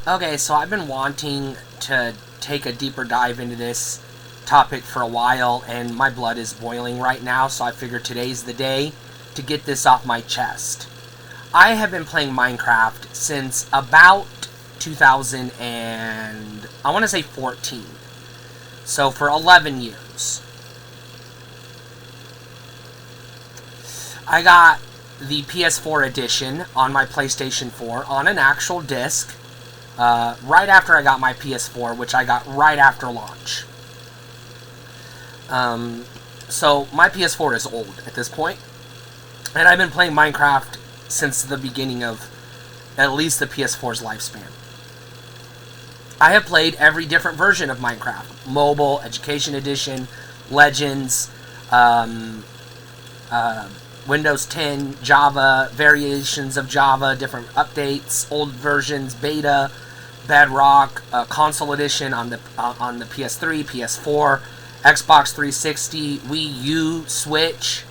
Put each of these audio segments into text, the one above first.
Okay, so I've been wanting to take a deeper dive into this topic for a while, and my blood is boiling right now, so I figured today's the day to get this off my chest. I have been playing Minecraft since about 2000 and I want to say 14. So for 11 years. I got the PS4 edition on my PlayStation 4 on an actual disc right after I got my PS4, which I got right after launch. So my PS4 is old at this point, and I've been playing Minecraft since the beginning of at least the PS4's lifespan. I have played every different version of Minecraft: mobile, education edition, Legends, Windows 10, Java, variations of Java, different updates, old versions, beta, Bedrock, console edition on the PS3, PS4, Xbox 360, Wii U, Switch.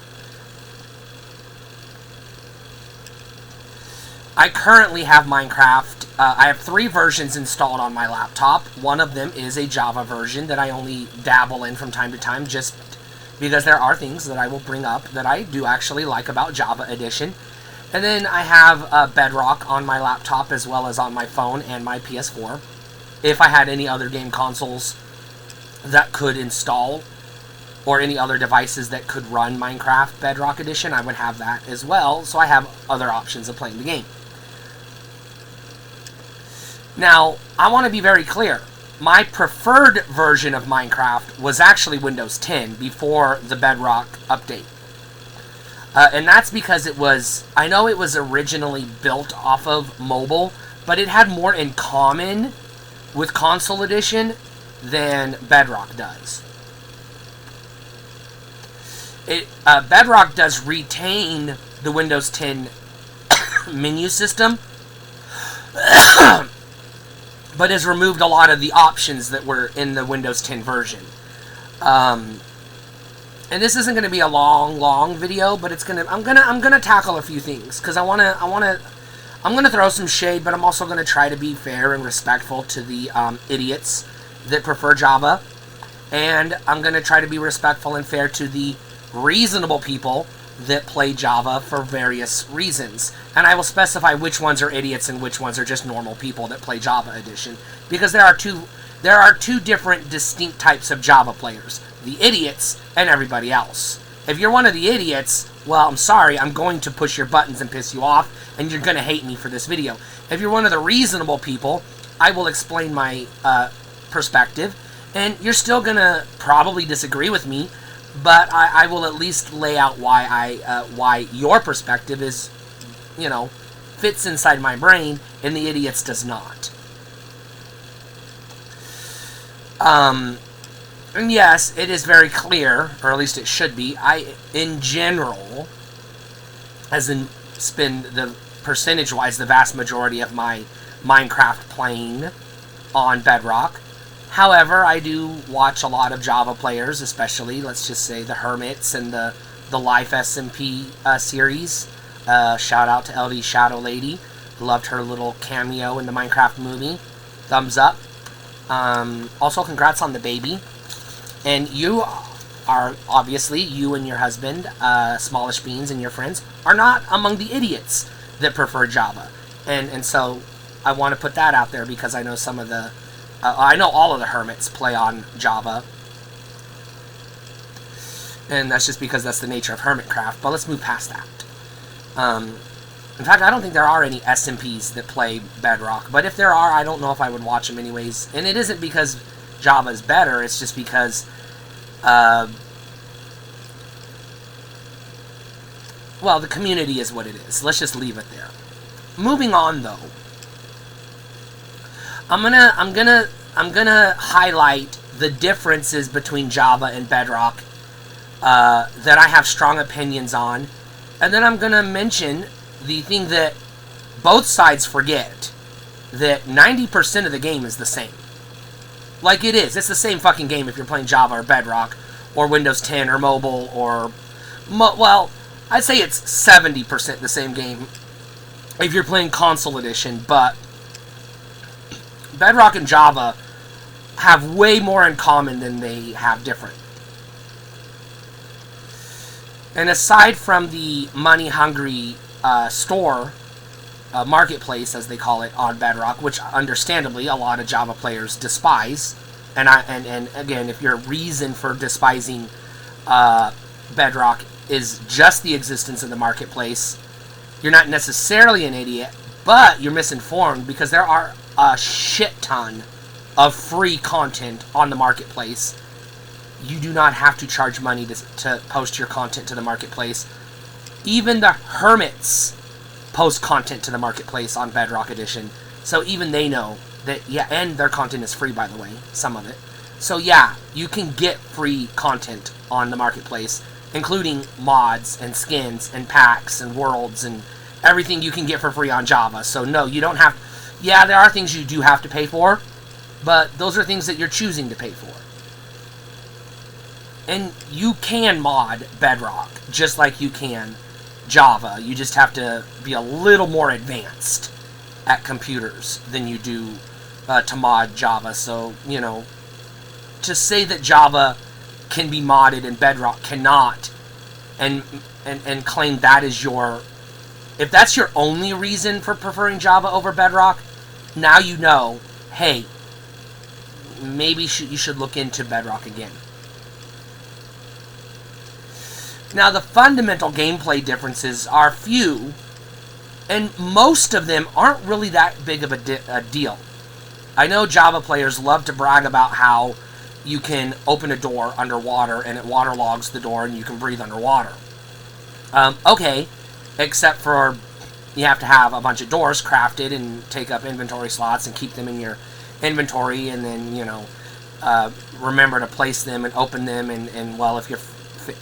I currently have Minecraft. I have 3 versions installed on my laptop. One of them is a Java version that I only dabble in from time to time, just because there are things that I will bring up that I do actually like about Java Edition. And then I have Bedrock on my laptop as well as on my phone and my PS4. If I had any other game consoles that could install, or any other devices that could run Minecraft Bedrock Edition, I would have that as well, so I have other options of playing the game. Now, I want to be very clear. My preferred version of Minecraft was actually Windows 10 before the Bedrock update. And that's because I know it was originally built off of mobile, but it had more in common with Console Edition than Bedrock does. Bedrock does retain the Windows 10 menu system, but has removed a lot of the options that were in the Windows 10 version. And this isn't going to be a long video, but I'm gonna tackle a few things because I'm gonna throw some shade, but I'm also gonna try to be fair and respectful to the idiots that prefer Java, and I'm gonna try to be respectful and fair to the reasonable people that play Java for various reasons. And I will specify which ones are idiots and which ones are just normal people that play Java Edition, because there are two different distinct types of Java players: the idiots and everybody else. If you're one of the idiots, well, I'm sorry, I'm going to push your buttons and piss you off, and you're going to hate me for this video. If you're one of the reasonable people, I will explain my perspective, and you're still going to probably disagree with me, but I will at least lay out why your perspective is, fits inside my brain, and the idiot's does not. And yes, it is very clear, or at least it should be, in general, as in spend the percentage-wise the vast majority of my Minecraft playing on Bedrock. However, I do watch a lot of Java players, especially, let's just say, the Hermits and the Life SMP series. Shout out to LD Shadow Lady. Loved her little cameo in the Minecraft movie. Thumbs up. Also, congrats on the baby. And you are, obviously, you and your husband, Smallish Beans, and your friends, are not among the idiots that prefer Java. And so, I want to put that out there because I know some of the... I know all of the Hermits play on Java. And that's just because that's the nature of Hermitcraft. But let's move past that. In fact, I don't think there are any SMPs that play Bedrock. But if there are, I don't know if I would watch them anyways. And it isn't because Java is better. It's just because... well, the community is what it is. Let's just leave it there. Moving on, though. I'm gonna highlight the differences between Java and Bedrock that I have strong opinions on, and then I'm gonna mention the thing that both sides forget, that 90% of the game is the same. Like it is. It's the same fucking game if you're playing Java or Bedrock or Windows 10 or mobile or... well, I'd say it's 70% the same game if you're playing Console Edition, but Bedrock and Java have way more in common than they have different. And aside from the money-hungry store, marketplace, as they call it, on Bedrock, which understandably a lot of Java players despise, and again, if your reason for despising Bedrock is just the existence of the marketplace, you're not necessarily an idiot, but you're misinformed, because there are a shit ton of free content on the marketplace. You do not have to charge money to post your content to the marketplace. Even the hermits post content to the marketplace on Bedrock Edition, so even they know that, yeah, and their content is free, by the way, some of it. So yeah, you can get free content on the marketplace, including mods and skins and packs and worlds and everything you can get for free on Java. So no, you don't have... Yeah, there are things you do have to pay for, but those are things that you're choosing to pay for. And you can mod Bedrock, just like you can Java. You just have to be a little more advanced at computers than you do to mod Java. So, you know, to say that Java can be modded and Bedrock cannot, and claim that is your... If that's your only reason for preferring Java over Bedrock, now you know, hey, maybe you should look into Bedrock again. Now, the fundamental gameplay differences are few, and most of them aren't really that big of a deal. I know Java players love to brag about how you can open a door underwater and it waterlogs the door and you can breathe underwater. Okay, except for you have to have a bunch of doors crafted and take up inventory slots and keep them in your inventory, and then, you know, remember to place them and open them, and well, if you're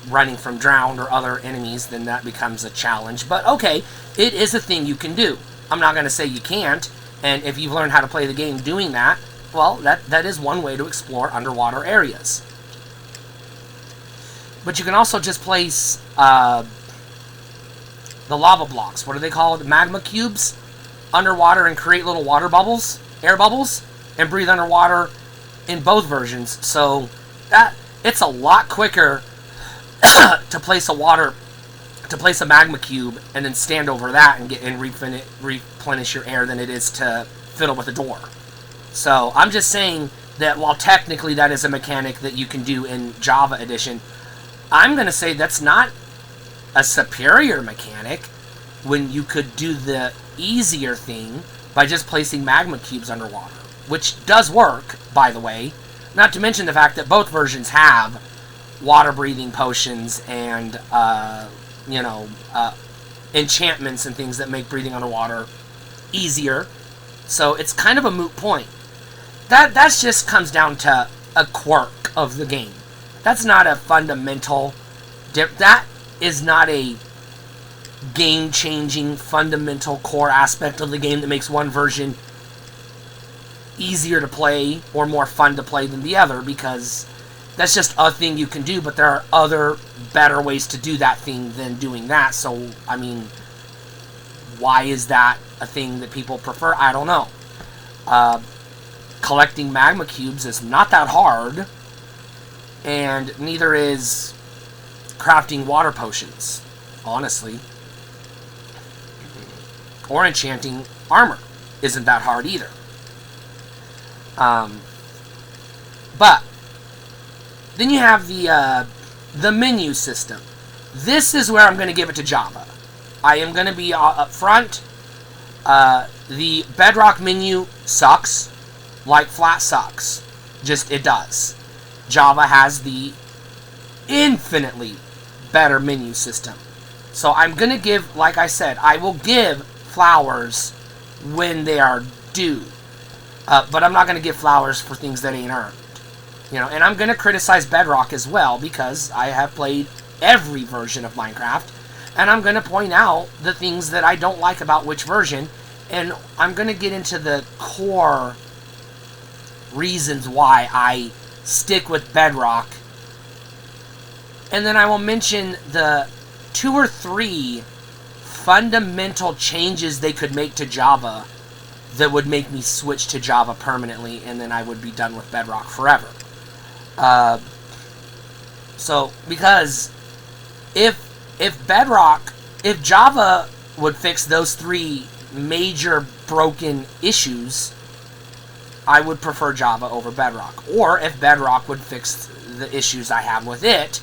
running from drowned or other enemies, then that becomes a challenge. But okay, it is a thing you can do. I'm not going to say you can't, and if you've learned how to play the game doing that, well, that is one way to explore underwater areas. But you can also just place the lava blocks, what are they called? Magma cubes, underwater, and create little water bubbles, air bubbles, and breathe underwater in both versions. So that it's a lot quicker to place a magma cube and then stand over that and replenish your air than it is to fiddle with a door. So I'm just saying that while technically that is a mechanic that you can do in Java Edition, I'm going to say that's not a superior mechanic when you could do the easier thing by just placing magma cubes underwater, which does work, by the way. Not to mention the fact that both versions have water-breathing potions and, enchantments and things that make breathing underwater easier. So it's kind of a moot point. That just comes down to a quirk of the game. That's not a fundamental... That is not a game-changing, fundamental core aspect of the game that makes one version easier to play or more fun to play than the other, because that's just a thing you can do, but there are other better ways to do that thing than doing that. So, I mean, why is that a thing that people prefer? I don't know. Collecting magma cubes is not that hard, and neither is crafting water potions, honestly. Or enchanting armor isn't that hard either. But then you have the menu system. This is where I'm going to give it to Java. I am going to be up front. The Bedrock menu sucks, like flat sucks. Just, it does. Java has the infinitely better menu system. So I'm going to give, like I said, I will give flowers when they are due. But I'm not going to give flowers for things that ain't earned. You know, and I'm going to criticize Bedrock as well, because I have played every version of Minecraft, and I'm going to point out the things that I don't like about which version, and I'm going to get into the core reasons why I stick with Bedrock. And then I will mention the 2 or 3 fundamental changes they could make to Java that would make me switch to Java permanently, and then I would be done with Bedrock forever. So, because if Java would fix those 3 major broken issues, I would prefer Java over Bedrock. Or if Bedrock would fix the issues I have with it,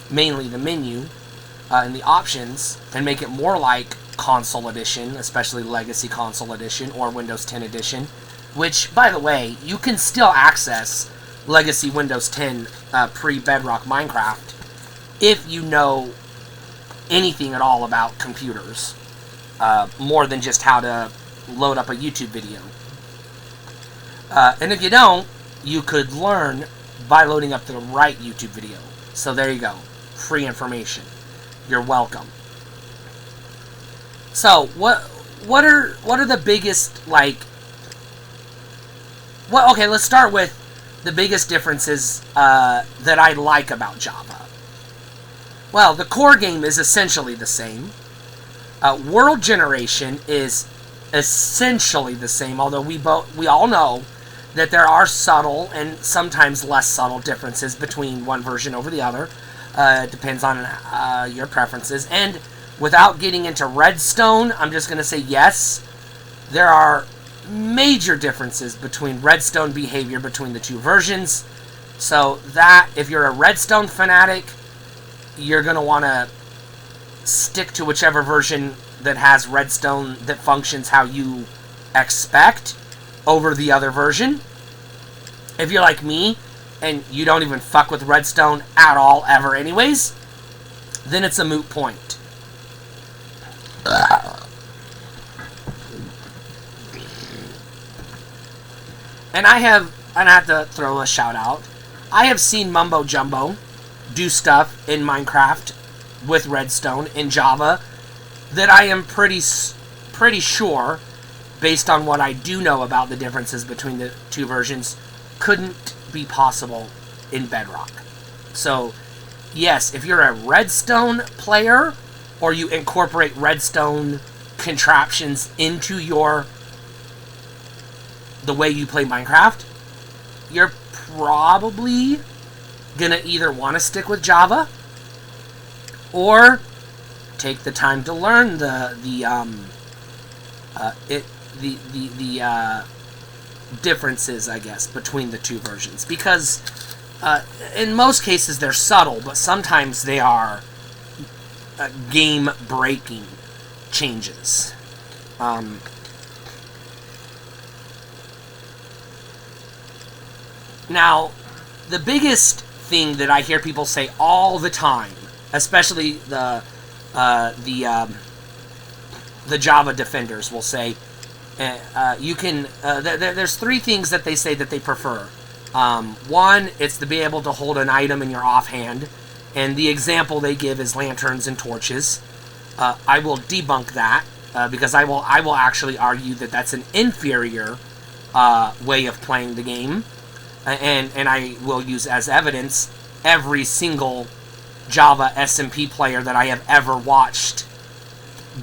mainly the menu and the options, and make it more like Console Edition, especially Legacy Console Edition or Windows 10 Edition, which, by the way, you can still access Legacy Windows 10 pre-Bedrock Minecraft if you know anything at all about computers, more than just how to load up a YouTube video. And if you don't, you could learn by loading up the right YouTube video. So there you go. Free information. You're welcome. So, what are the biggest, like... Well, okay, let's start with the biggest differences that I like about Java. Well, the core game is essentially the same. World generation is essentially the same, although we all know that there are subtle and sometimes less subtle differences between one version over the other. It depends on your preferences. And without getting into Redstone, I'm just going to say yes, there are major differences between Redstone behavior between the 2 versions. So that, if you're a Redstone fanatic, you're going to want to stick to whichever version that has Redstone that functions how you expect over the other version. If you're like me, and you don't even fuck with Redstone at all, ever anyways, then it's a moot point. And I have to throw a shout out. I have seen Mumbo Jumbo do stuff in Minecraft with Redstone in Java that I am pretty sure, based on what I do know about the differences between the 2 versions, couldn't be possible in Bedrock. So, yes, if you're a Redstone player, or you incorporate Redstone contraptions into the way you play Minecraft, you're probably gonna either want to stick with Java or take the time to learn the differences, I guess, between the 2 versions, because in most cases they're subtle, but sometimes they are game-breaking changes. Now, the biggest thing that I hear people say all the time, especially the Java defenders will say, there's 3 things that they say that they prefer. One, it's to be able to hold an item in your offhand, and the example they give is lanterns and torches. I will debunk that, because I will actually argue that that's an inferior way of playing the game, and I will use as evidence every single Java SMP player that I have ever watched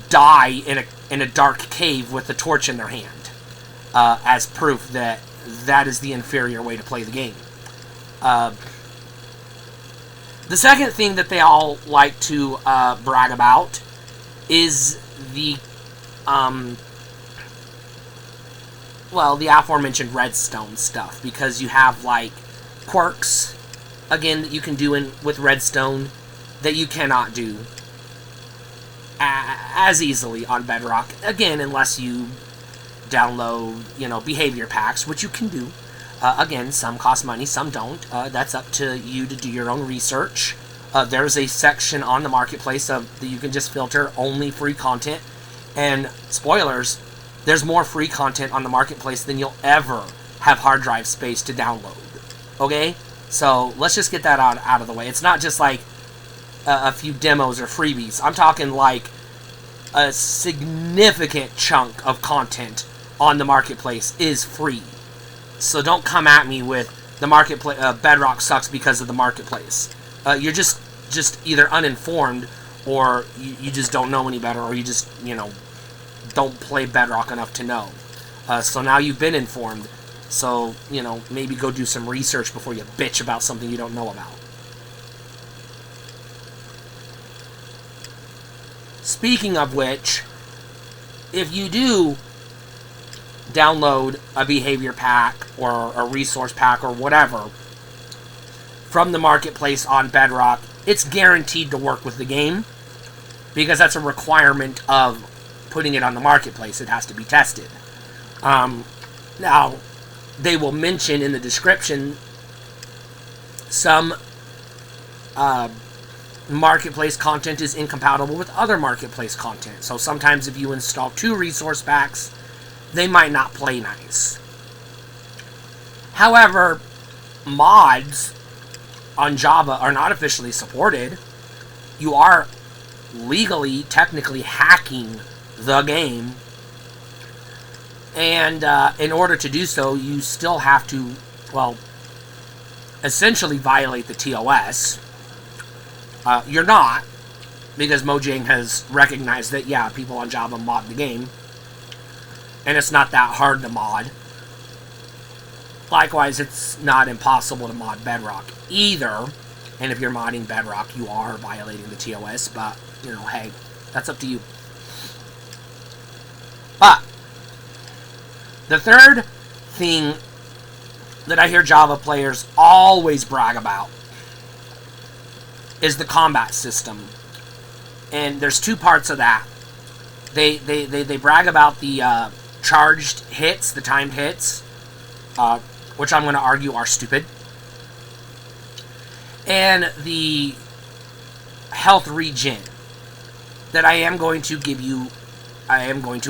die in a dark cave with a torch in their hand, as proof that that is the inferior way to play the game. The second thing that they all like to brag about is the aforementioned Redstone stuff, because you have, like, quirks, again, that you can do with Redstone that you cannot do as easily on Bedrock, again, unless you download, behavior packs, which you can do. Again, some cost money, some don't. That's up to you to do your own research. There's a section on the marketplace that you can just filter only free content, and spoilers, there's more free content on the marketplace than you'll ever have hard drive space to download. Okay? So, let's just get that out of the way. It's not just like a few demos or freebies. I'm talking like a significant chunk of content on the marketplace is free. So don't come at me with the marketplace. Bedrock sucks because of the marketplace. You're just either uninformed, or you just don't know any better, or you just don't play Bedrock enough to know. So now you've been informed. So, maybe go do some research before you bitch about something you don't know about. Speaking of which, if you do download a behavior pack or a resource pack or whatever from the marketplace on Bedrock, it's guaranteed to work with the game because that's a requirement of putting it on the marketplace. It has to be tested. Now, they will mention in the description some marketplace content is incompatible with other marketplace content. So sometimes if you install 2 resource packs, they might not play nice. However, mods on Java are not officially supported. You are legally, technically hacking the game. And in order to do so, you still have to, essentially violate the TOS. You're not, because Mojang has recognized that, yeah, people on Java mod the game, and it's not that hard to mod. Likewise, it's not impossible to mod Bedrock either, and if you're modding Bedrock, you are violating the TOS, but, hey, that's up to you. But the third thing that I hear Java players always brag about is the combat system. And there's 2 parts of that. They brag about the charged hits, the timed hits, which I'm going to argue are stupid. And the health regen that I am going to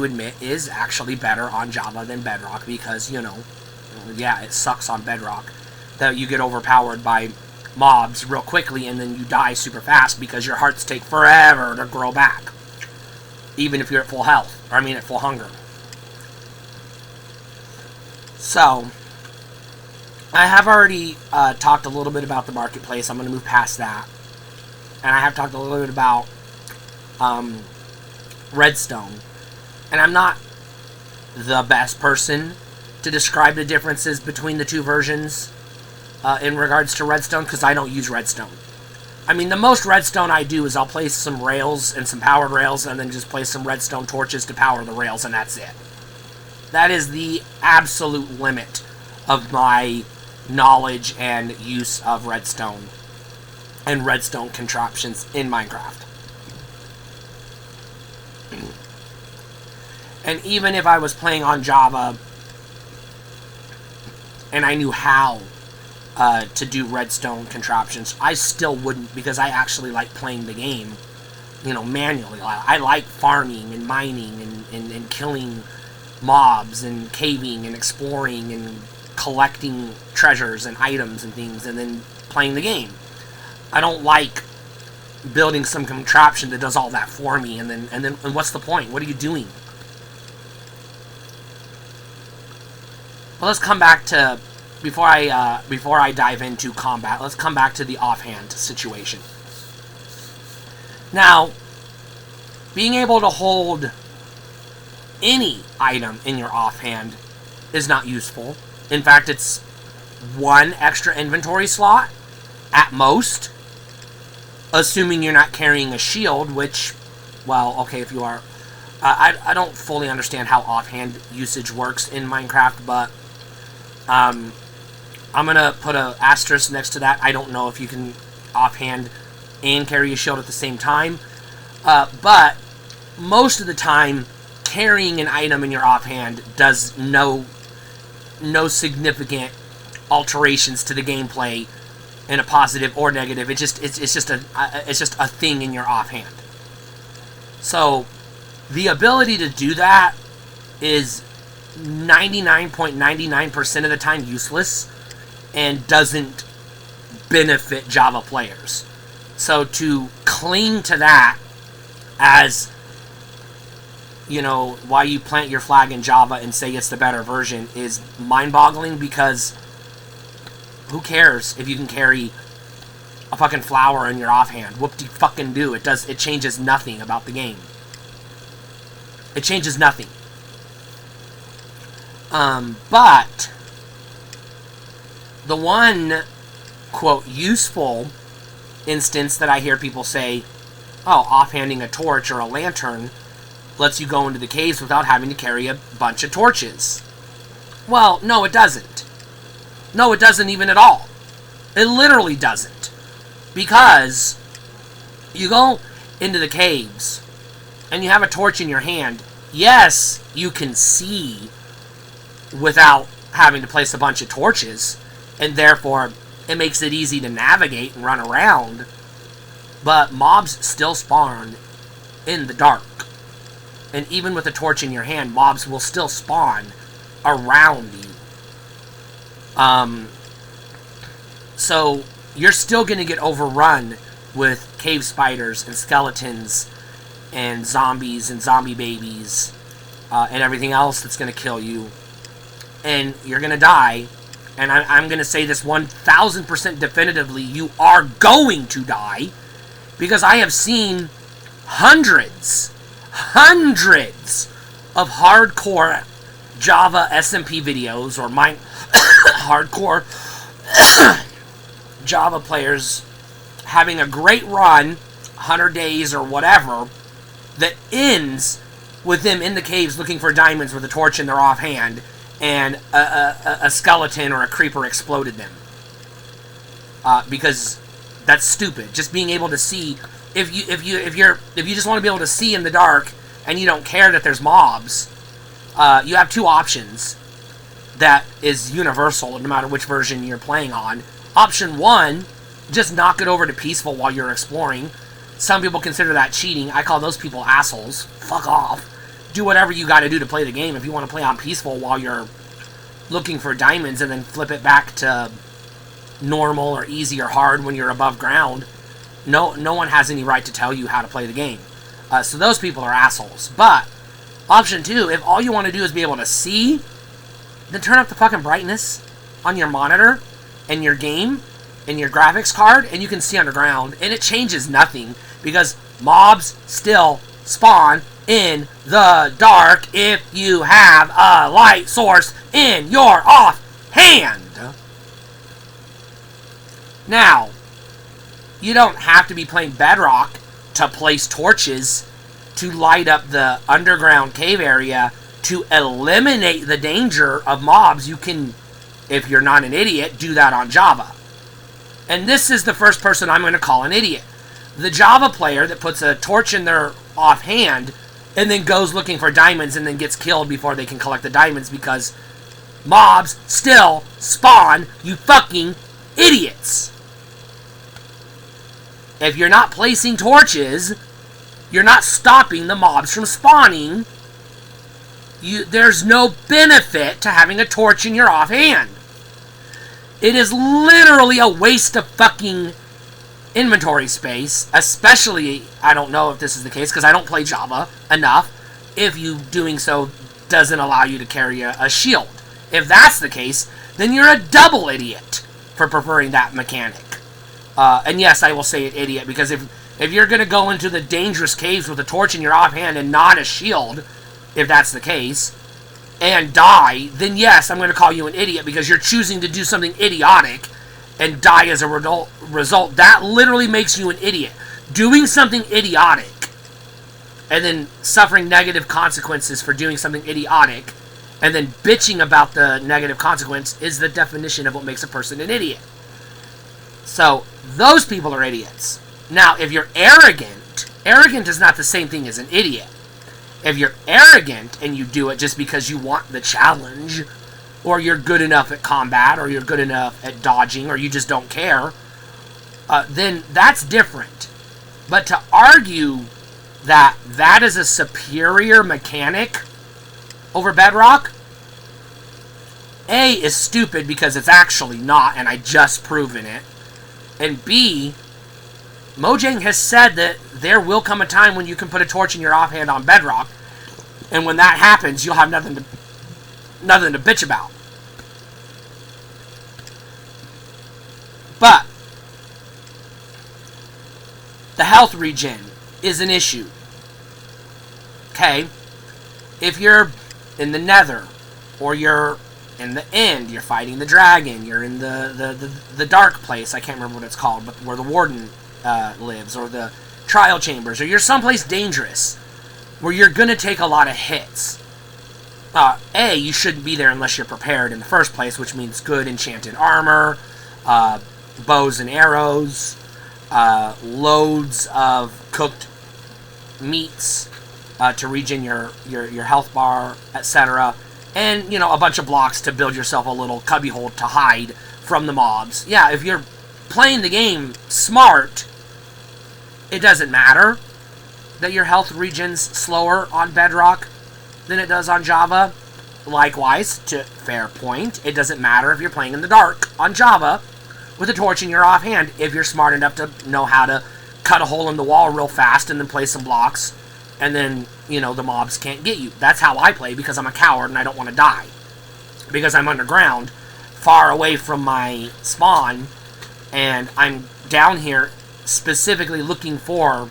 admit is actually better on Java than Bedrock because, yeah, it sucks on Bedrock that you get overpowered by mobs real quickly and then you die super fast because your hearts take forever to grow back, even if you're at full health, at full hunger. So, I have already talked a little bit about the marketplace. I'm going to move past that. And I have talked a little bit about Redstone. And I'm not the best person to describe the differences between the 2 versions in regards to Redstone, because I don't use Redstone. The most Redstone I do is I'll place some rails and some powered rails and then just place some Redstone torches to power the rails, and that's it. That is the absolute limit of my knowledge and use of Redstone and Redstone contraptions in Minecraft. And even if I was playing on Java and I knew how to do Redstone contraptions, I still wouldn't, because I actually like playing the game, manually. I like farming and mining and killing mobs and caving and exploring and collecting treasures and items and things and then playing the game. I don't like building some contraption that does all that for me and what's the point? What are you doing? Well, let's come back to, before I dive into combat, let's come back to the offhand situation. Now, being able to hold any item in your offhand is not useful. In fact, it's 1 extra inventory slot at most, assuming you're not carrying a shield, which, okay, if you are. I don't fully understand how offhand usage works in Minecraft, but I'm going to put an asterisk next to that. I don't know if you can offhand and carry a shield at the same time. But most of the time, carrying an item in your offhand does no significant alterations to the gameplay in a positive or negative. It's just a thing in your offhand. So the ability to do that is 99.99% of the time useless and doesn't benefit Java players. So to cling to that as, why you plant your flag in Java and say it's the better version is mind-boggling, because who cares if you can carry a fucking flower in your offhand? Whoop-de-fucking-do. It changes nothing about the game. It changes nothing. But the one, quote, useful instance that I hear people say, oh, offhanding a torch or a lantern lets you go into the caves without having to carry a bunch of torches. Well, no, it doesn't. No, it doesn't even at all. It literally doesn't. Because you go into the caves and you have a torch in your hand. Yes, you can see without having to place a bunch of torches, and therefore it makes it easy to navigate and run around. But mobs still spawn in the dark. And even with a torch in your hand, mobs will still spawn around you. So you're still going to get overrun with cave spiders and skeletons and zombies and zombie babies and everything else that's going to kill you. And you're going to die. And I'm going to say this 1,000% definitively, you are going to die. Because I have seen hundreds of hardcore Java SMP videos, or hardcore Java players having a great run, 100 days or whatever, that ends with them in the caves looking for diamonds with a torch in their offhand, and a skeleton or a creeper exploded them. Because that's stupid. Just being able to see, if you just want to be able to see in the dark and you don't care that there's mobs, you have two options that is universal no matter which version you're playing on. Option one, just knock it over to peaceful while you're exploring. Some people consider that cheating. I call those people assholes. Fuck off. Do whatever you got to do to play the game. If you want to play on peaceful while you're looking for diamonds and then flip it back to normal or easy or hard when you're above ground, no one has any right to tell you how to play the game. So those people are assholes. But option two, if all you want to do is be able to see, then turn up the fucking brightness on your monitor and your game and your graphics card, and you can see underground, and it changes nothing because mobs still spawn in the dark if you have a light source in your offhand. Now, you don't have to be playing Bedrock to place torches to light up the underground cave area to eliminate the danger of mobs. You can, if you're not an idiot, do that on Java. And this is the first person I'm going to call an idiot. The Java player that puts a torch in their offhand and then goes looking for diamonds and then gets killed before they can collect the diamonds because mobs still spawn, you fucking idiots. If you're not placing torches, you're not stopping the mobs from spawning. There's no benefit to having a torch in your offhand. It is literally a waste of fucking inventory space, especially, I don't know if this is the case because I don't play Java enough, if you doing so doesn't allow you to carry a shield. If that's the case, then you're a double idiot for preferring that mechanic. And yes, I will say it idiot, because if you're going to go into the dangerous caves with a torch in your offhand and not a shield, if that's the case, and die, then yes, I'm going to call you an idiot because you're choosing to do something idiotic and die as a result. That literally makes you an idiot. Doing something idiotic and then suffering negative consequences for doing something idiotic and then bitching about the negative consequence is the definition of what makes a person an idiot. So, those people are idiots. Now, if you're arrogant is not the same thing as an idiot. If you're arrogant and you do it just because you want the challenge, or you're good enough at combat, or you're good enough at dodging, or you just don't care, then that's different. But to argue that that is a superior mechanic over Bedrock, A, is stupid because it's actually not, and I just proven it. And B, Mojang has said that there will come a time when you can put a torch in your offhand on Bedrock, and when that happens, you'll have nothing to bitch about. But the health regen is an issue. Okay? If you're in the Nether, or you're in the End, you're fighting the dragon, you're in the dark place, I can't remember what it's called, but where the warden lives, or the trial chambers, or you're someplace dangerous, where you're going to take a lot of hits. A, you shouldn't be there unless you're prepared in the first place, which means good enchanted armor, bows and arrows, loads of cooked meats to regen your health bar, etc. And, a bunch of blocks to build yourself a little cubbyhole to hide from the mobs. Yeah, if you're playing the game smart, it doesn't matter that your health regens slower on Bedrock than it does on Java. Likewise, to fair point, it doesn't matter if you're playing in the dark on Java with a torch in your offhand if you're smart enough to know how to cut a hole in the wall real fast and then place some blocks, and then, the mobs can't get you. That's how I play, because I'm a coward and I don't want to die. Because I'm underground, far away from my spawn, and I'm down here specifically looking for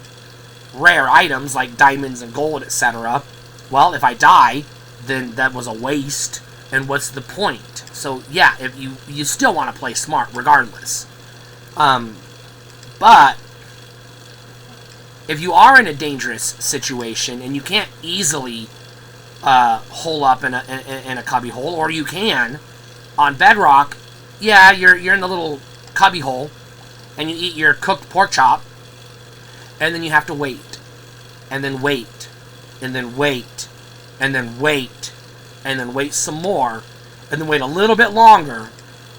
rare items like diamonds and gold, etc. Well, if I die, then that was a waste, and what's the point? So, yeah, if you still want to play smart regardless. But if you are in a dangerous situation and you can't easily hole up in a cubby hole, or you can on Bedrock, yeah, you're in the little cubby hole and you eat your cooked pork chop, and then you have to wait, and then wait, and then wait, and then wait, and then wait some more, and then wait a little bit longer,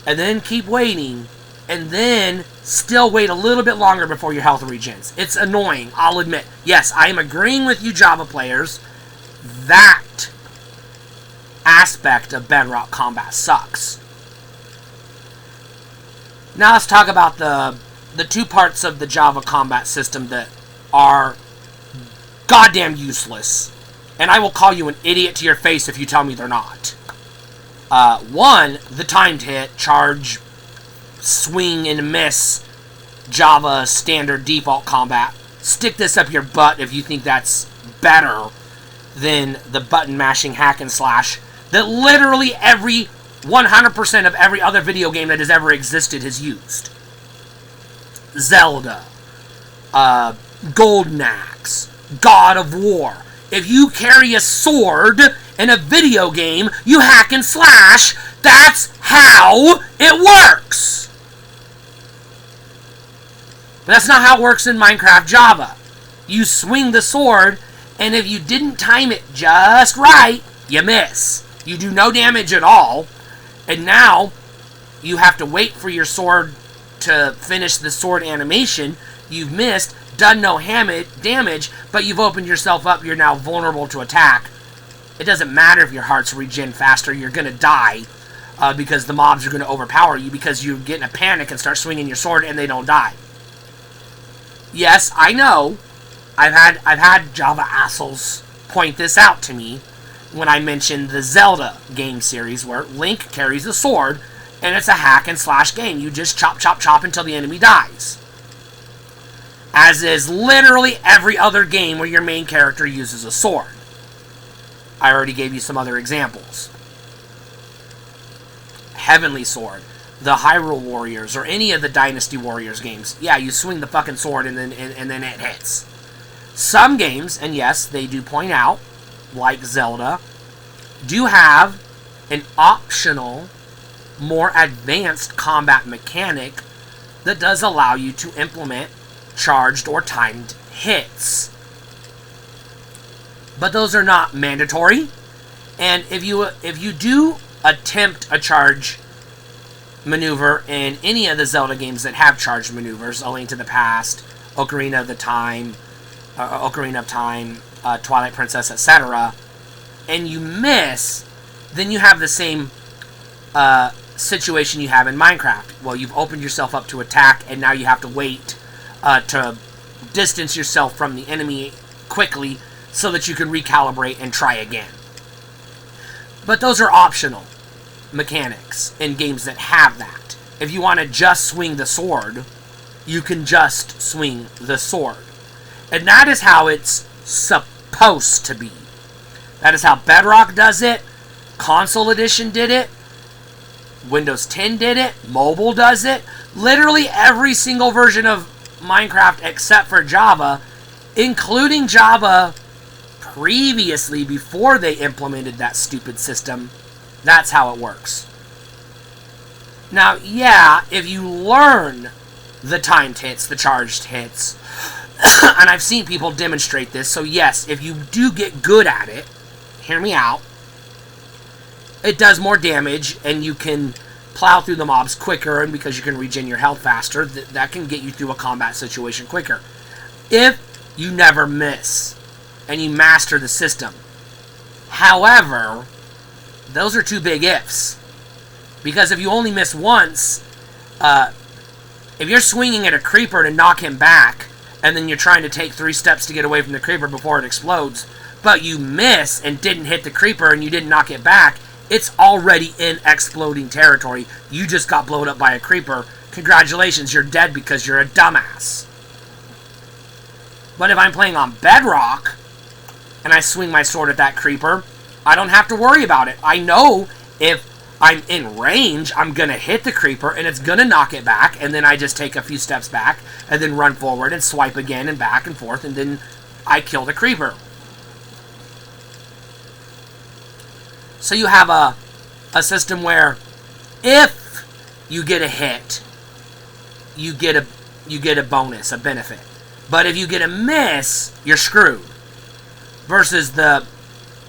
and then keep waiting, and then still wait a little bit longer before your health regens. It's annoying, I'll admit. Yes, I am agreeing with you Java players. That aspect of Bedrock combat sucks. Now let's talk about the two parts of the Java combat system that are goddamn useless. And I will call you an idiot to your face if you tell me they're not. One, the timed hit, charge, swing and miss Java standard default combat. Stick this up your butt if you think that's better than the button mashing hack and slash that literally every 100% of every other video game that has ever existed has used. Zelda, Golden Axe, God of War. If you carry a sword in a video game, you hack and slash. That's how it works. But that's not how it works in Minecraft Java. You swing the sword, and if you didn't time it just right, you miss. You do no damage at all, and now you have to wait for your sword to finish the sword animation. You've missed, done no damage, but you've opened yourself up. You're now vulnerable to attack. It doesn't matter if your hearts regen faster. You're going to die because the mobs are going to overpower you because you get in a panic and start swinging your sword and they don't die. Yes, I know. I've had Java assholes point this out to me when I mentioned the Zelda game series where Link carries a sword and it's a hack and slash game. You just chop, chop, chop until the enemy dies. As is literally every other game where your main character uses a sword. I already gave you some other examples. Heavenly Sword, the Hyrule Warriors, or any of the Dynasty Warriors games. Yeah, you swing the fucking sword and then it hits. Some games, and yes, they do point out, like Zelda, do have an optional, more advanced combat mechanic that does allow you to implement charged or timed hits. But those are not mandatory. And if you do attempt a charge maneuver in any of the Zelda games that have charged maneuvers, A Link to the Past, Ocarina of Time, Twilight Princess, etc., and you miss, then you have the same situation you have in Minecraft. Well, you've opened yourself up to attack, and now you have to wait to distance yourself from the enemy quickly so that you can recalibrate and try again. But those are optional mechanics in games that have that. If you want to just swing the sword, you can just swing the sword. And that is how it's supposed to be. That is how Bedrock does it. Console Edition did it. Windows 10 did it. Mobile does it. Literally every single version of Minecraft except for Java, including Java previously before they implemented that stupid system, that's how it works. Now, yeah, if you learn the timed hits, the charged hits, and I've seen people demonstrate this, so yes, if you do get good at it, hear me out, it does more damage, and you can plow through the mobs quicker, and because you can regen your health faster, that can get you through a combat situation quicker. If you never miss, and you master the system. However, those are two big ifs. Because if you only miss once, if you're swinging at a creeper to knock him back, and then you're trying to take 3 steps to get away from the creeper before it explodes, but you miss and didn't hit the creeper and you didn't knock it back, it's already in exploding territory. You just got blown up by a creeper. Congratulations, you're dead because you're a dumbass. But if I'm playing on Bedrock, and I swing my sword at that creeper, I don't have to worry about it. I know if I'm in range, I'm going to hit the creeper, and it's going to knock it back, and then I just take a few steps back, and then run forward, and swipe again, and back and forth, and then I kill the creeper. So you have a system where if you get a hit, you get a bonus, a benefit. But if you get a miss, you're screwed. Versus the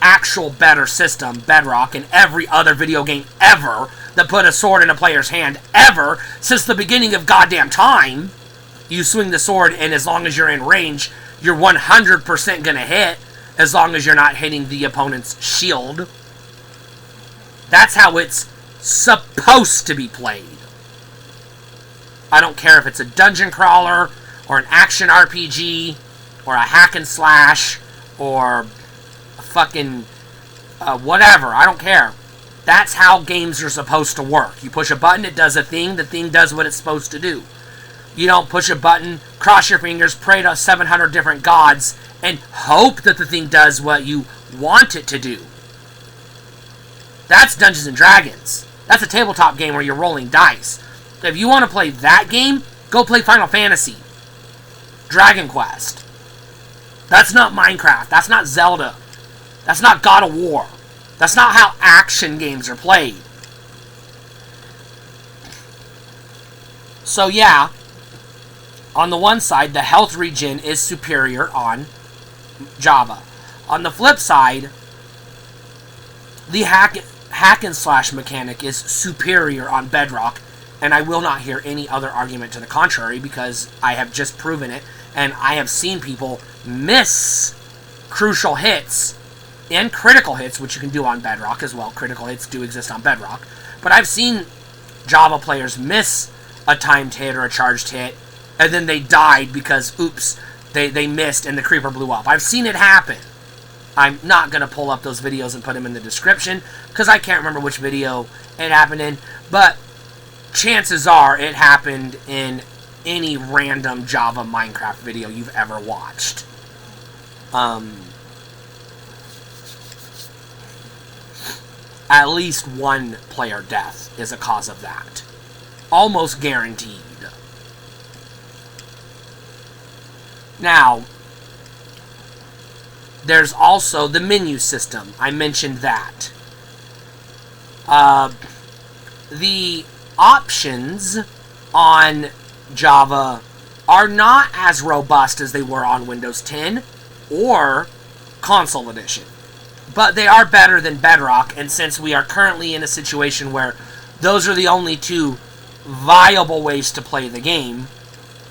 actual better system, Bedrock, and every other video game ever that put a sword in a player's hand ever since the beginning of goddamn time. You swing the sword, and as long as you're in range, you're 100% gonna hit, as long as you're not hitting the opponent's shield. That's how it's supposed to be played. I don't care if it's a dungeon crawler, or an action RPG, or a hack and slash, or a fucking whatever. I don't care. That's how games are supposed to work. You push a button, it does a thing, the thing does what it's supposed to do. You don't push a button, cross your fingers, pray to 700 different gods, and hope that the thing does what you want it to do. That's Dungeons and Dragons. That's a tabletop game where you're rolling dice. If you want to play that game, go play Final Fantasy. Dragon Quest. That's not Minecraft. That's not Zelda. That's not God of War. That's not how action games are played. So yeah, on the one side, the health regen is superior on Java. On the flip side, the hack and slash mechanic is superior on Bedrock, and I will not hear any other argument to the contrary because I have just proven it, and I have seen people miss crucial hits and critical hits, which you can do on Bedrock as well. Critical hits do exist on Bedrock, but I've seen Java players miss a timed hit or a charged hit, and then they died because, oops, they missed and the creeper blew up. I've seen it happen. I'm not going to pull up those videos and put them in the description because I can't remember which video it happened in, but chances are it happened in any random Java Minecraft video you've ever watched. At least one player death is a cause of that. Almost guaranteed. Now, there's also the menu system. I mentioned that. The options on Java are not as robust as they were on Windows 10 or Console Edition. But they are better than Bedrock, and since we are currently in a situation where those are the only two viable ways to play the game,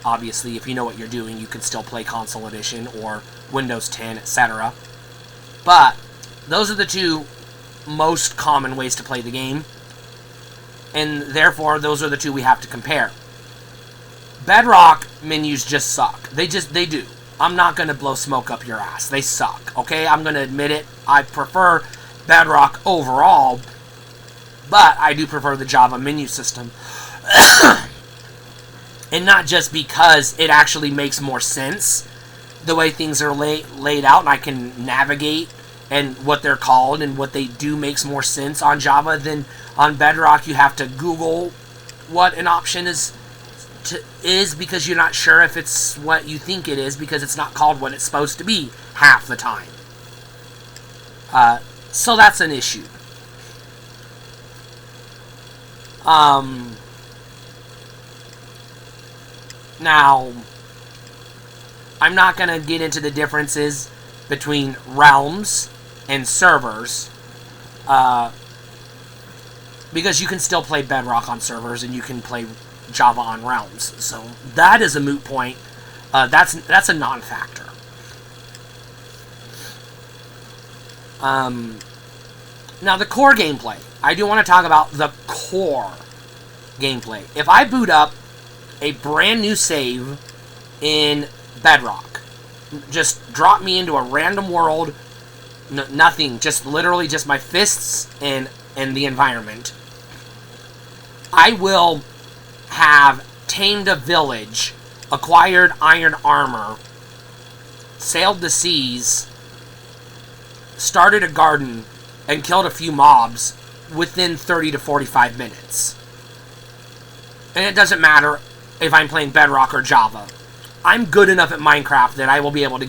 obviously, if you know what you're doing, you can still play Console Edition or Windows 10, etc. But those are the two most common ways to play the game, and therefore those are the two we have to compare. Bedrock menus just suck. They do. I'm not going to blow smoke up your ass. They suck, okay? I'm going to admit it. I prefer Bedrock overall, but I do prefer the Java menu system. And not just because it actually makes more sense the way things are laid out, and I can navigate and what they're called and what they do makes more sense on Java than on Bedrock. You have to Google what an option is because you're not sure if it's what you think it is, because it's not called what it's supposed to be half the time. So that's an issue. Now, I'm not going to get into the differences between realms and servers, because you can still play Bedrock on servers and you can play Java on realms. So that is a moot point. That's a non-factor. Now the core gameplay. I do want to talk about the core gameplay. If I boot up a brand new save in Bedrock, just drop me into a random world, nothing, just literally just my fists and the environment, I will have tamed a village, acquired iron armor, sailed the seas, started a garden, and killed a few mobs within 30 to 45 minutes. And it doesn't matter if I'm playing Bedrock or Java. I'm good enough at Minecraft that I will be able to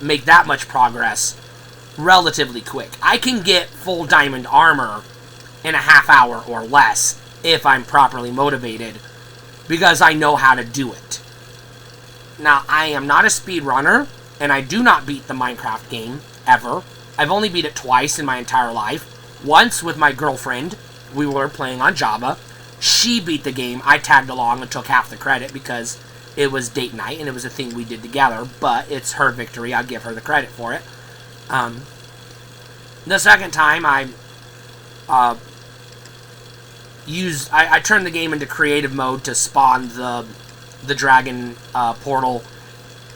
make that much progress relatively quick. I can get full diamond armor in a half hour or less if I'm properly motivated, because I know how to do it. Now, I am not a speedrunner, and I do not beat the Minecraft game, ever. I've only beat it twice in my entire life. Once with my girlfriend. We were playing on Java. She beat the game. I tagged along and took half the credit because it was date night and it was a thing we did together, but it's her victory. I'll give her the credit for it. The second time, I turned the game into creative mode to spawn the dragon portal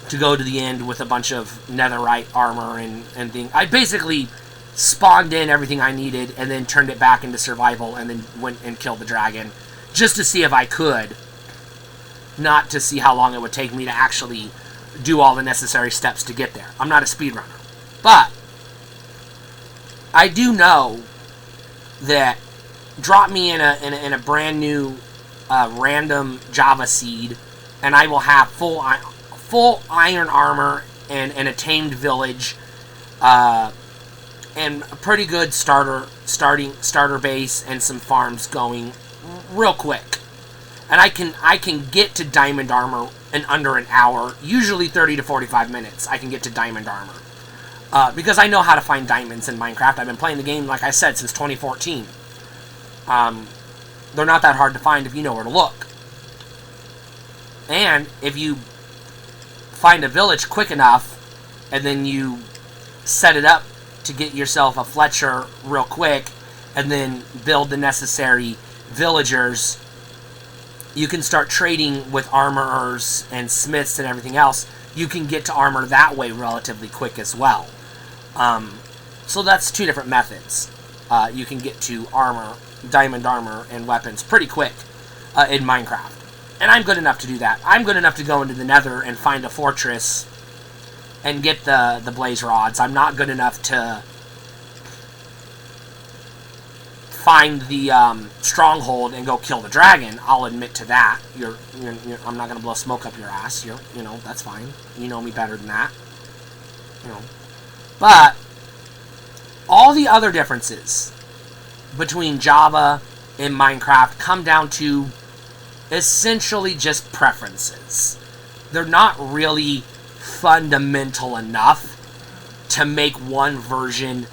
to go to the end with a bunch of netherite armor and things. I basically spawned in everything I needed and then turned it back into survival and then went and killed the dragon just to see if I could, not to see how long it would take me to actually do all the necessary steps to get there. I'm not a speedrunner. But I do know that drop me in a brand new random Java seed and I will have full iron armor and a tamed village, and a pretty good starter base and some farms going real quick. And I can get to diamond armor in under an hour, usually 30 to 45 minutes. I can get to diamond armor because I know how to find diamonds in Minecraft. I've been playing the game, like I said, since 2014. They're not that hard to find if you know where to look. And if you find a village quick enough, and then you set it up to get yourself a Fletcher real quick, and then build the necessary villagers, you can start trading with armorers and smiths and everything else. You can get to armor that way relatively quick as well. So that's two different methods. You can get to armor, diamond armor, and weapons pretty quick in Minecraft. And I'm good enough to do that. I'm good enough to go into the Nether and find a fortress and get the blaze rods. I'm not good enough to find the stronghold and go kill the dragon. I'll admit to that. I'm not going to blow smoke up your ass. That's fine. You know me better than that. But all the other differences between Java and Minecraft come down to essentially just preferences. They're not really fundamental enough to make one version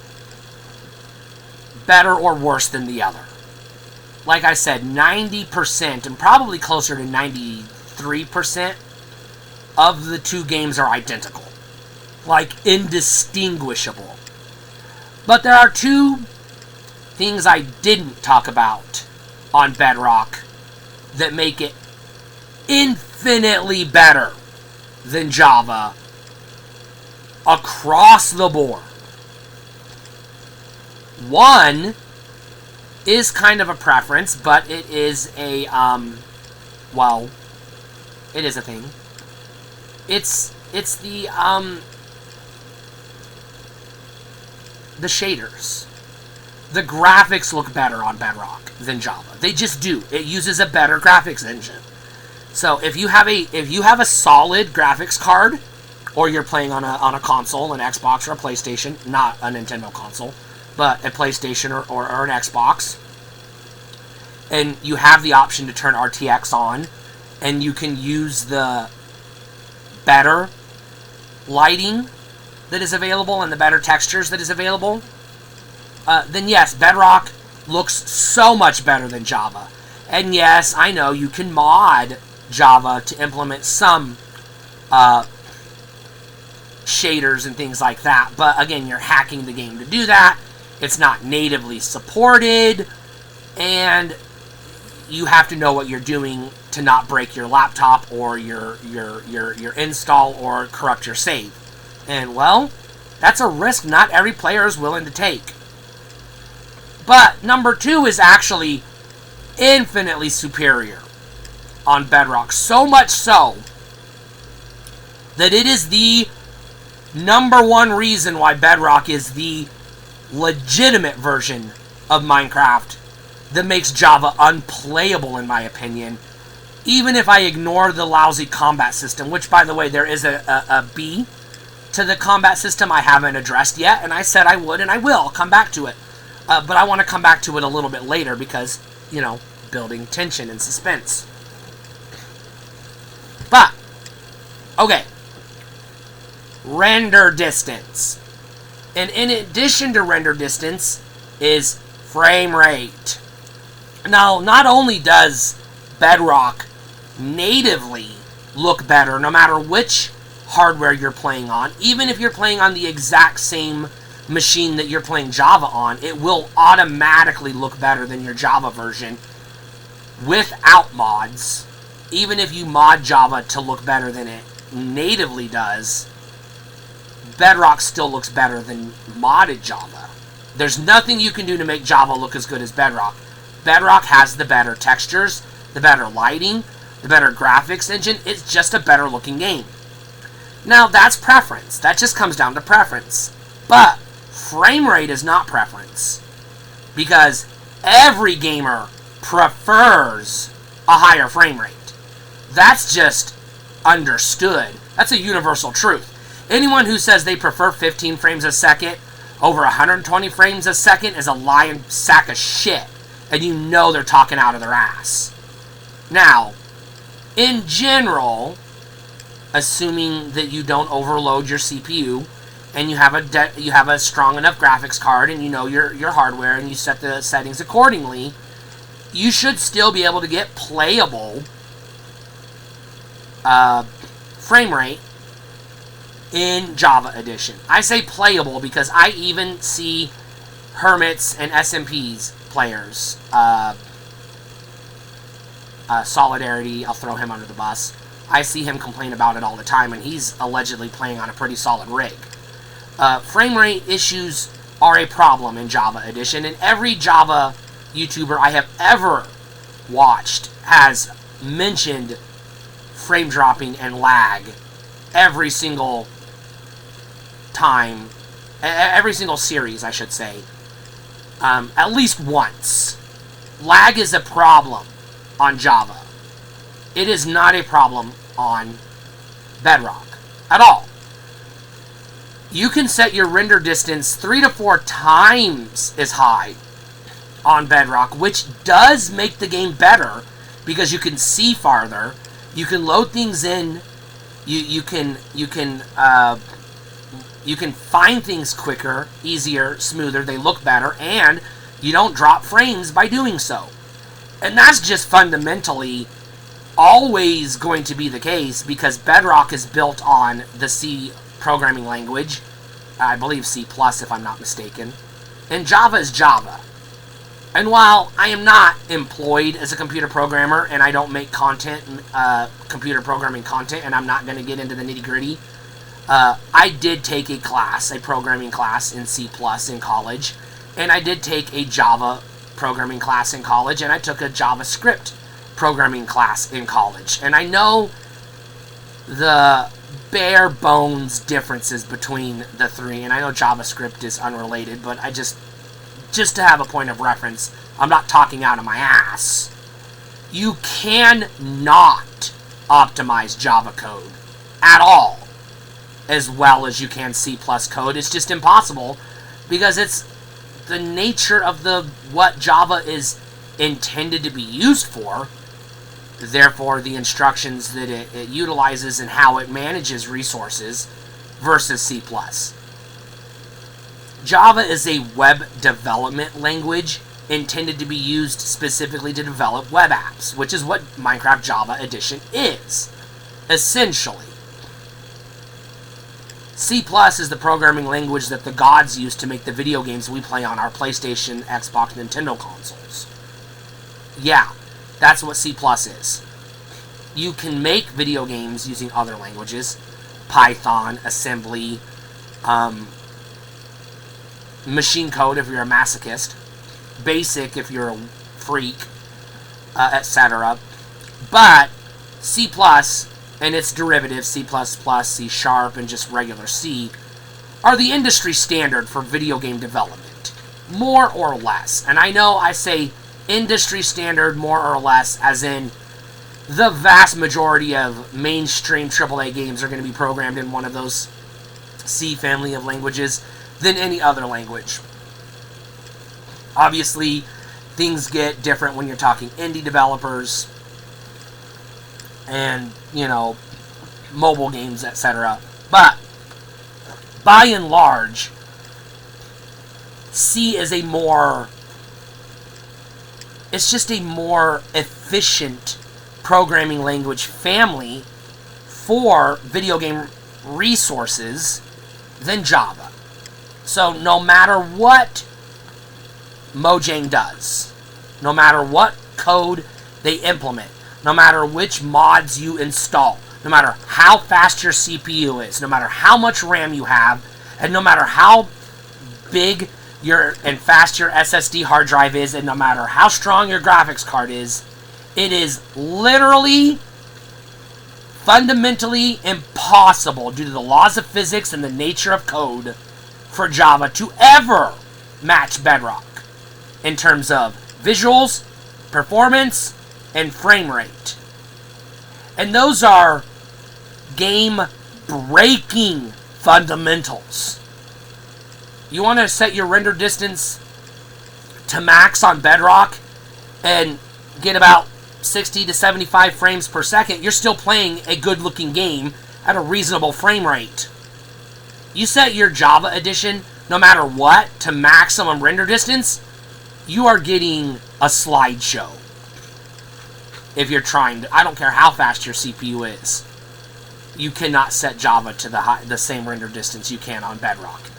better or worse than the other. Like I said, 90% and probably closer to 93% of the two games are identical. Like, indistinguishable. But there are two things I didn't talk about on Bedrock that make it infinitely better than Java across the board. One is kind of a preference, but it is a, it is a thing. It's the, the shaders. The graphics look better on Bedrock than Java. They just do. It uses a better graphics engine. So if you have a solid graphics card, or you're playing on a console, an Xbox or a PlayStation, not a Nintendo console, but a PlayStation or an Xbox, and you have the option to turn RTX on, and you can use the better lighting that is available and the better textures that is available, then yes, Bedrock looks so much better than Java. And yes, I know you can mod Java to implement some shaders and things like that, but again, you're hacking the game to do that. It's not natively supported, and you have to know what you're doing to not break your laptop or your install or corrupt your save. And well, that's a risk not every player is willing to take. But number 2 is actually infinitely superior on Bedrock. So much so that it is the number 1 reason why Bedrock is the legitimate version of Minecraft that makes Java unplayable, in my opinion. Even if I ignore the lousy combat system, which, by the way, there is a B to the combat system I haven't addressed yet, and I said I would, and I will. I'll come back to it. But I want to come back to it a little bit later because, you know, building tension and suspense. But, okay. Render distance. And in addition to render distance is frame rate. Now, not only does Bedrock natively look better no matter which hardware you're playing on, even if you're playing on the exact same machine that you're playing Java on, it will automatically look better than your Java version without mods. Even if you mod Java to look better than it natively does, Bedrock still looks better than modded Java. There's nothing you can do to make Java look as good as Bedrock. Bedrock has the better textures, the better lighting, the better graphics engine. It's just a better looking game. Now, that's preference. That just comes down to preference. But frame rate is not preference, because every gamer prefers a higher frame rate. That's just understood. That's a universal truth. Anyone who says they prefer 15 frames a second over 120 frames a second is a lying sack of shit, and you know they're talking out of their ass. Now, in general, assuming that you don't overload your CPU, and you have a strong enough graphics card, and you know your hardware, and you set the settings accordingly, you should still be able to get playable frame rate in Java Edition. I say playable because I even see Hermits and SMPs players. Solidarity, I'll throw him under the bus. I see him complain about it all the time, and he's allegedly playing on a pretty solid rig. Frame rate issues are a problem in Java Edition, and every Java YouTuber I have ever watched has mentioned frame dropping and lag every single time, every single series, I should say, at least once. Lag is a problem on Java. It is not a problem on Bedrock at all. You can set your render distance 3 to 4 times as high on Bedrock, which does make the game better because you can see farther, you can load things in, you can find things quicker, easier, smoother, they look better, and you don't drop frames by doing so. And that's just fundamentally always going to be the case because Bedrock is built on the C programming language, I believe C+, if I'm not mistaken, and Java is Java. And while I am not employed as a computer programmer and I don't make content, computer programming content, and I'm not going to get into the nitty-gritty, I did take a class, a programming class in C++ in college, and I did take a Java programming class in college, and I took a JavaScript programming class in college. And I know the bare bones differences between the three. And I know JavaScript is unrelated, but I just to have a point of reference, I'm not talking out of my ass. You cannot optimize Java code at all as well as you can C+ code. It's just impossible because it's the nature of what Java is intended to be used for. Therefore, the instructions that it utilizes and how it manages resources versus C+. Java is a web development language intended to be used specifically to develop web apps, which is what Minecraft Java Edition is, essentially. C++ is the programming language that the gods use to make the video games we play on our PlayStation, Xbox, Nintendo consoles. Yeah, that's what C++ is. You can make video games using other languages, Python, assembly, machine code if you're a masochist, basic if you're a freak, etc. But C++ and its derivatives, C++, C#, and just regular C, are the industry standard for video game development, more or less. And I know I say industry standard more or less as in the vast majority of mainstream AAA games are going to be programmed in one of those C family of languages than any other language. Obviously, things get different when you're talking indie developers and, mobile games, etc. But, by and large, C is it's just a more efficient programming language family for video game resources than Java. So no matter what Mojang does, no matter what code they implement, no matter which mods you install, no matter how fast your CPU is, no matter how much RAM you have, and no matter how big and fast your SSD hard drive is, and no matter how strong your graphics card is, it is literally fundamentally impossible due to the laws of physics and the nature of code for Java to ever match Bedrock in terms of visuals, performance, and frame rate. And those are game-breaking fundamentals. You want to set your render distance to max on Bedrock and get about 60 to 75 frames per second, you're still playing a good-looking game at a reasonable frame rate. You set your Java edition, no matter what, to maximum render distance, you are getting a slideshow. If you're trying to, I don't care how fast your CPU is, you cannot set Java to the same render distance you can on Bedrock.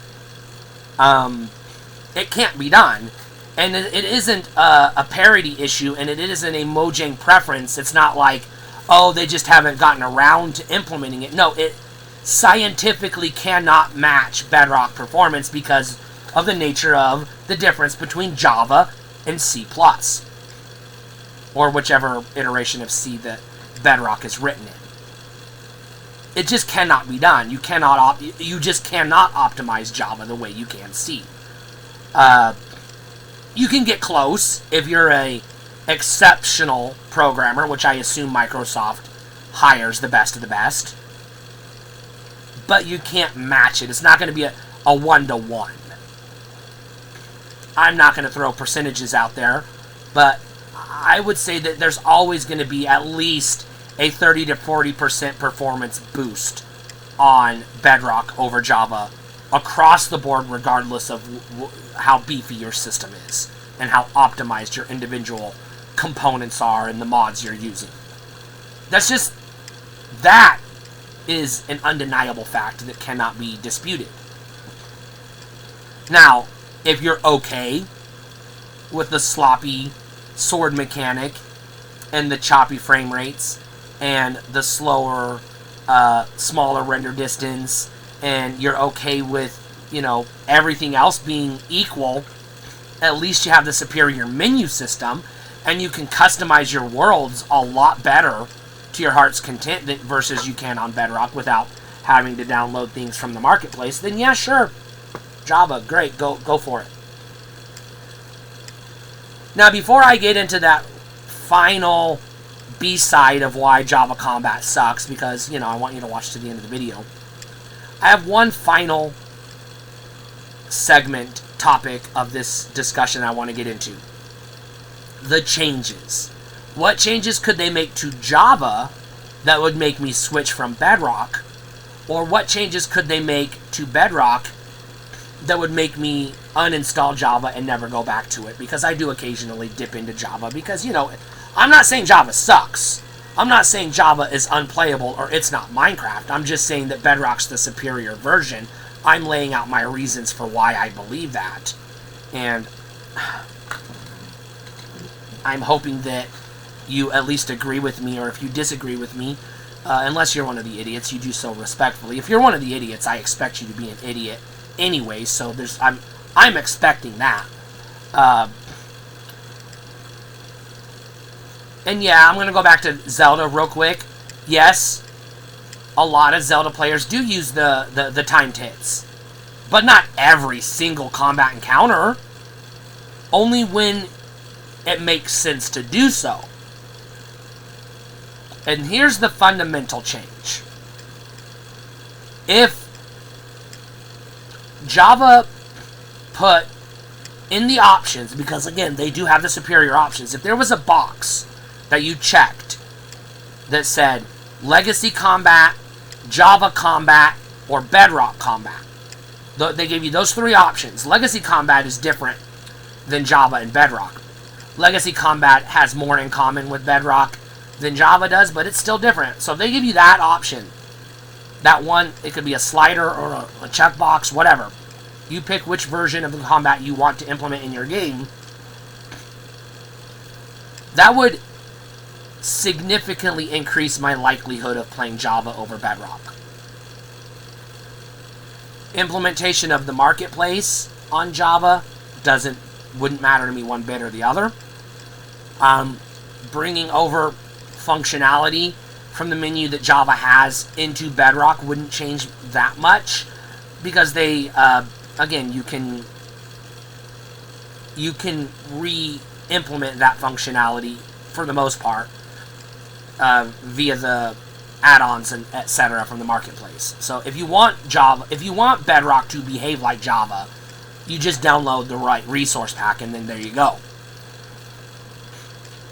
It can't be done. And it isn't a parity issue, and it isn't a Mojang preference. It's not like, oh, they just haven't gotten around to implementing it. No, it scientifically cannot match Bedrock performance because of the nature of the difference between Java and C+, or whichever iteration of C that Bedrock is written in. It just cannot be done. You just cannot optimize Java the way you can C. You can get close if you're a exceptional programmer, which I assume Microsoft hires the best of the best. But you can't match it. It's not going to be a one-to-one. I'm not going to throw percentages out there, but I would say that there's always going to be at least a 30 to 40% performance boost on Bedrock over Java across the board, regardless of how beefy your system is and how optimized your individual components are and the mods you're using. That is an undeniable fact that cannot be disputed. Now, if you're okay with the sloppy sword mechanic and the choppy frame rates and the slower, smaller render distance, and you're okay with, everything else being equal, at least you have the superior menu system, and you can customize your worlds a lot better to your heart's content versus you can on Bedrock without having to download things from the marketplace, then yeah, sure, Java, great, go for it. Now, before I get into that final B-side of why Java Combat sucks, because, you know, I want you to watch to the end of the video, I have one final segment topic of this discussion I want to get into. The changes. What changes could they make to Java that would make me switch from Bedrock? Or what changes could they make to Bedrock that would make me uninstall Java and never go back to it? Because I do occasionally dip into Java because, you know, I'm not saying Java sucks. I'm not saying Java is unplayable or it's not Minecraft. I'm just saying that Bedrock's the superior version. I'm laying out my reasons for why I believe that. And I'm hoping that you at least agree with me, or if you disagree with me, unless you're one of the idiots, you do so respectfully. If you're one of the idiots, I expect you to be an idiot anyway, so I'm expecting that. And yeah, I'm going to go back to Zelda real quick. Yes, a lot of Zelda players do use the timed hits. But not every single combat encounter. Only when it makes sense to do so. And here's the fundamental change. If Java put in the options, because again, they do have the superior options, if there was a box that you checked that said Legacy Combat, Java Combat, or Bedrock Combat, they gave you those three options. Legacy Combat is different than Java and Bedrock. Legacy Combat has more in common with Bedrock than Java does, but it's still different. So if they give you that option, that one, it could be a slider or a checkbox, whatever. You pick which version of the combat you want to implement in your game. That would significantly increase my likelihood of playing Java over Bedrock. Implementation of the marketplace on Java wouldn't matter to me one bit or the other. Bringing over functionality from the menu that Java has into Bedrock wouldn't change that much, because they, again, you can re-implement that functionality for the most part via the add-ons and etc. from the marketplace. So if you want Bedrock to behave like Java, you just download the right resource pack and then there you go.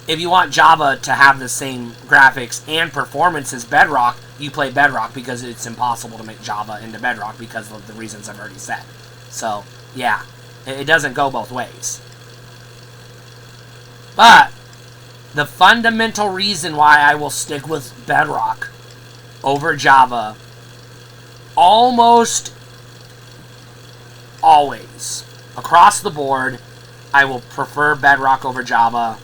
If you want Java to have the same graphics and performance as Bedrock, you play Bedrock, because it's impossible to make Java into Bedrock because of the reasons I've already said. So, yeah, it doesn't go both ways. But the fundamental reason why I will stick with Bedrock over Java almost always, across the board, I will prefer Bedrock over Java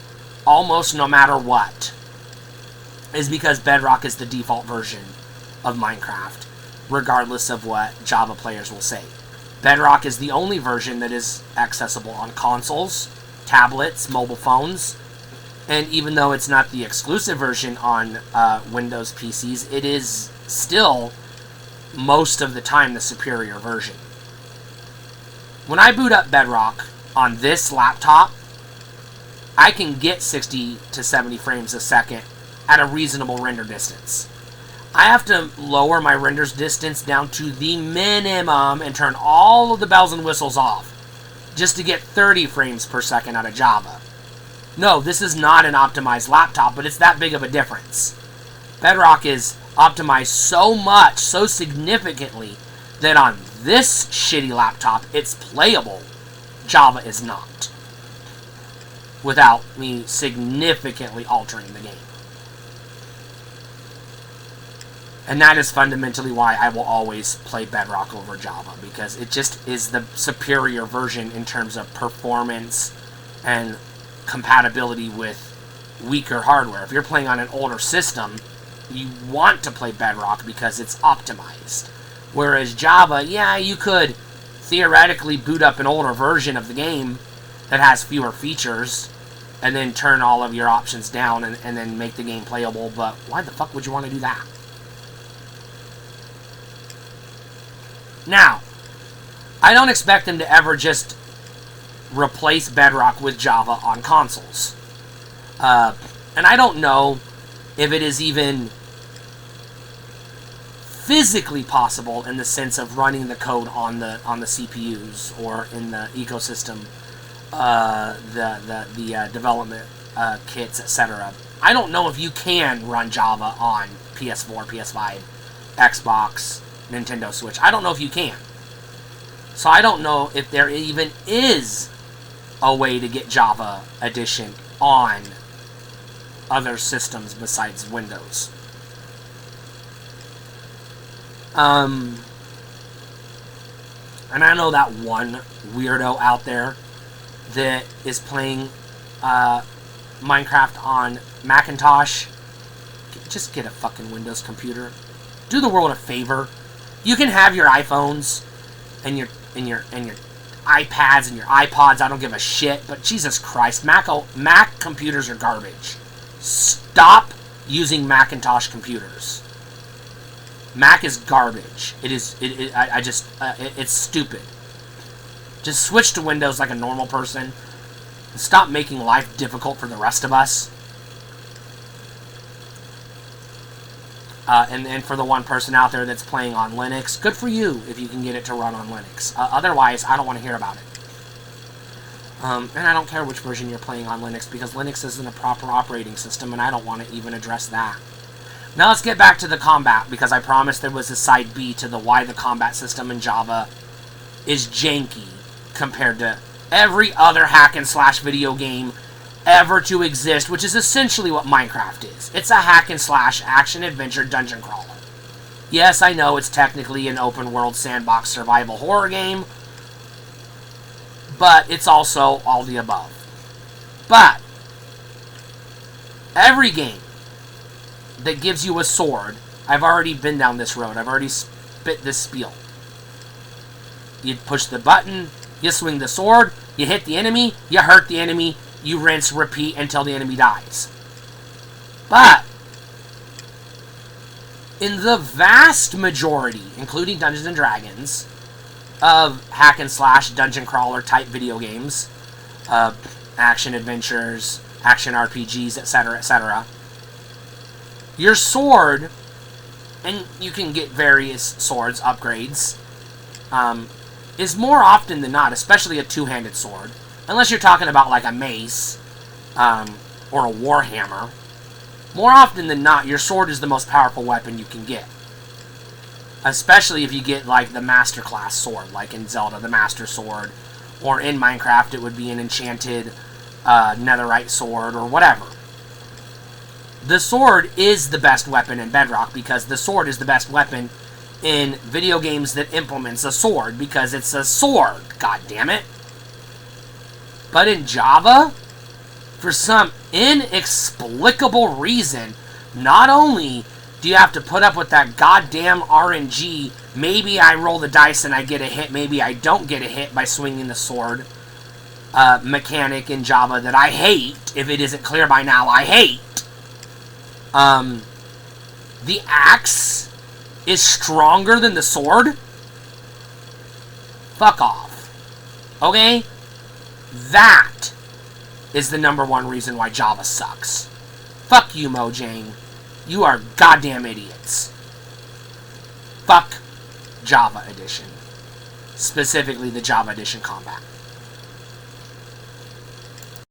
almost no matter what, is because Bedrock is the default version of Minecraft, regardless of what Java players will say. Bedrock is the only version that is accessible on consoles, tablets, mobile phones, and even though it's not the exclusive version on Windows PCs, it is still, most of the time, the superior version. When I boot up Bedrock on this laptop, I can get 60 to 70 frames a second at a reasonable render distance. I have to lower my render distance down to the minimum and turn all of the bells and whistles off just to get 30 frames per second out of Java. No, this is not an optimized laptop, but it's that big of a difference. Bedrock is optimized so much, so significantly, that on this shitty laptop, it's playable. Java is not, without me significantly altering the game. And that is fundamentally why I will always play Bedrock over Java, because it just is the superior version in terms of performance and compatibility with weaker hardware. If you're playing on an older system, you want to play Bedrock because it's optimized. Whereas Java, yeah, you could theoretically boot up an older version of the game that has fewer features and then turn all of your options down and then make the game playable, but why the fuck would you want to do that? Now, I don't expect them to ever just replace Bedrock with Java on consoles. And I don't know if it is even physically possible in the sense of running the code on the CPUs or in the ecosystem, the development kits, etc. I don't know if you can run Java on PS4, PS5, Xbox, Nintendo Switch. I don't know if you can. So I don't know if there even is a way to get Java Edition on other systems besides Windows. And I know that one weirdo out there that is playing Minecraft on Macintosh. Just get a fucking Windows computer. Do the world a favor. You can have your iPhones and your iPads and your iPods. I don't give a shit. But Jesus Christ, Mac computers are garbage. Stop using Macintosh computers. Mac is garbage. It's stupid. Just switch to Windows like a normal person. And stop making life difficult for the rest of us. And for the one person out there that's playing on Linux, good for you if you can get it to run on Linux. Otherwise, I don't want to hear about it. And I don't care which version you're playing on Linux, because Linux isn't a proper operating system, and I don't want to even address that. Now let's get back to the combat, because I promised there was a side B to the why the combat system in Java is janky compared to every other hack and slash video game ever to exist, which is essentially what Minecraft is. It's a hack and slash action adventure dungeon crawler. Yes, I know it's technically an open world sandbox survival horror game, but it's also all the above. But every game that gives you a sword, I've already been down this road. I've already spit this spiel. You push the button, you swing the sword, you hit the enemy, you hurt the enemy, you rinse, repeat until the enemy dies. But in the vast majority, including Dungeons and Dragons, of hack and slash dungeon crawler type video games, action adventures, action RPGs, etc., etc., your sword, and you can get various swords upgrades, is more often than not, especially a two-handed sword, unless you're talking about like a mace or a warhammer, more often than not, your sword is the most powerful weapon you can get. Especially if you get like the master class sword, like in Zelda, the Master Sword, or in Minecraft, it would be an enchanted netherite sword or whatever. The sword is the best weapon in Bedrock because the sword is the best weapon in video games that implements a sword because it's a sword, god damn it. But in Java, for some inexplicable reason, not only do you have to put up with that goddamn RNG, maybe I roll the dice and I get a hit, maybe I don't get a hit by swinging the sword, mechanic in Java that I hate, if it isn't clear by now, I hate. The axe is stronger than the sword? Fuck off. Okay? That is the #1 reason why Java sucks. Fuck you, Mojang. You are goddamn idiots. Fuck Java Edition. Specifically the Java Edition combat.